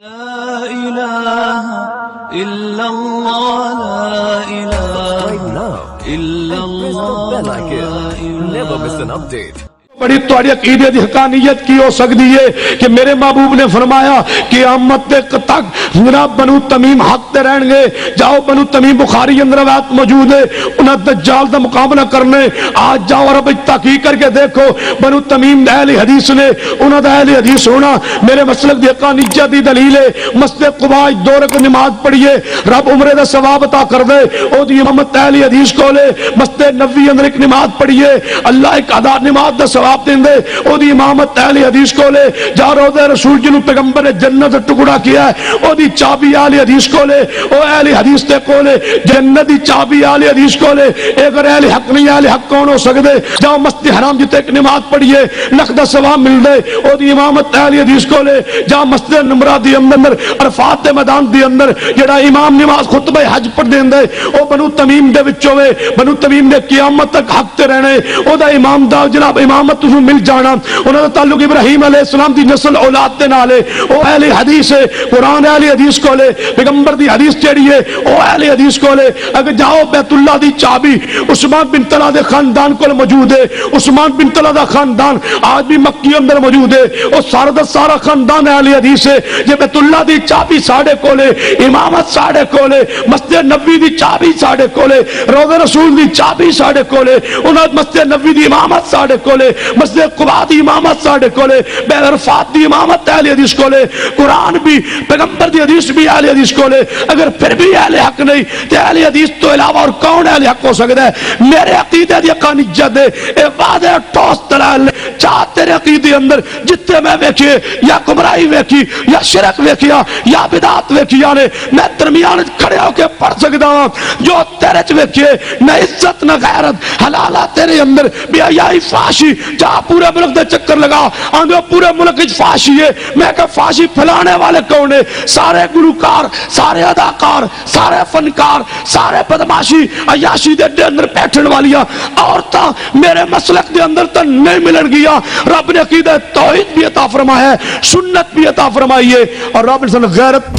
لا إله إلا الله لا إله إلا الله لا إله. Never miss an update. بڑی تواڈی عقیدے دی حقانیت کی ہو سکتی ہے کہ میرے محبوب نے فرمایا قیامت تک جناب بنو تمیم حق تے رہن گے. جاؤ بنو تمیم بخاری اندر روایت موجود ہے انہاں دجال دا مقابلہ کرنے. آج جاؤ اور اب تحقیق کر کے دیکھو بنو تمیم اہل حدیث نے انہاں دا اہل حدیث ہونا میرے مسلک دی حقانیت دی دلیل ہے. مسجد قباء دو رکعت نماز پڑھیے رب عمرے دا ثواب عطا کر دے. او دی امامت اہل حدیث کولے مسجد نبوی اندر ایک نماز پڑھیے اللہ ایک ہزار نماز دا ثواب دیندے. او دی امامت اہل حدیث کولے جا روضہ رسول جنوں پیغمبر نے جنت ٹکڑا کیا ہے او دی چابی اہل حدیث کولے. او اہل حدیث تے کولے جنت دی چابی اہل حدیث کولے. اگر اہل حق نہیں اہل حق کون ہو سکدے؟ جاؤ مسجد حرام جتے ایک نماز پڑھیے لکھ دا ثواب مل دے. او دی امامت اہل حدیث کولے جا مسجد نمرہ دی اندر عرفات دے میدان دی اندر جڑا امام نماز خطبہ حج پڑھ دیندے او بنو تمیم دے وچ ہوے. بنو تمیم نے قیامت تک حق تے رہنے. او دا امام دا جناب امامت تسوں مل جانا. انہاں دا تعلق ابراہیم علیہ السلام دی نسل اولاد دے نال ہے. او اہل حدیث ہے قرآن اہل حدیث کولے پیغمبر دی حدیث جڑی ہے او اہل حدیث کولے. اگر جاؤ بیت اللہ دی چابی عثمان بن طلحہ دے خاندان کول موجود ہے. عثمان بن طلحہ دا خاندان آج بھی مکی اندر موجود ہے. او سارا دا سارا خاندان اہل حدیث ہے. جے بیت اللہ دی چابی ساڈے کولے امامت ساڈے کولے مسجد نبوی دی چابی ساڈے کولے روضہ رسول دی چابی ساڈے کولے انہاں مسجد نبوی دی امامت ساڈے کولے مسجد قباء دی امامت ساڈے کولے بیت عرفات دی امامت اہل حدیث کولے قرآن بھی پیغمبر دی حدیث بھی اہل حدیث کولے. اگر پھر بھی اہل حق نہیں تے اہل حدیث تو علاوہ اور کون اہل حق ہو سکتا ہے؟ میرے عقیدے دی حقانیت ہے اے واضح ٹھوس دلائل چاہ تیرے عقیدے اندر جتنے میں ویکھیے یا گمراہی ویکھی یا شرک ویکھیا یا بدعت ویکھیا نے میں درمیان کھڑے ہو کے پڑھ سکتا ہوں جو تیرے چ ویکھیے نہ عزت نہ غیرت حلالہ تیرے اندر بے حیائی فحاشی جہاں پورے ملک دے چکر لگا آندھو پورے ملک وچ فحاشی ہے. میں کہ فحاشی پھیلانے والے کون ہیں؟ سارے گلوکار سارے اداکار سارے فنکار سارے بدماشی عیاشی دے اندر بیٹھن والیاں عورتاں میرے مسلک دے اندر تو نہیں ملن گیا. رب نے عقیدہ توحید بھی عطا فرمایا ہے سنت بھی عطا فرمائی ہے اور رب نے غیرت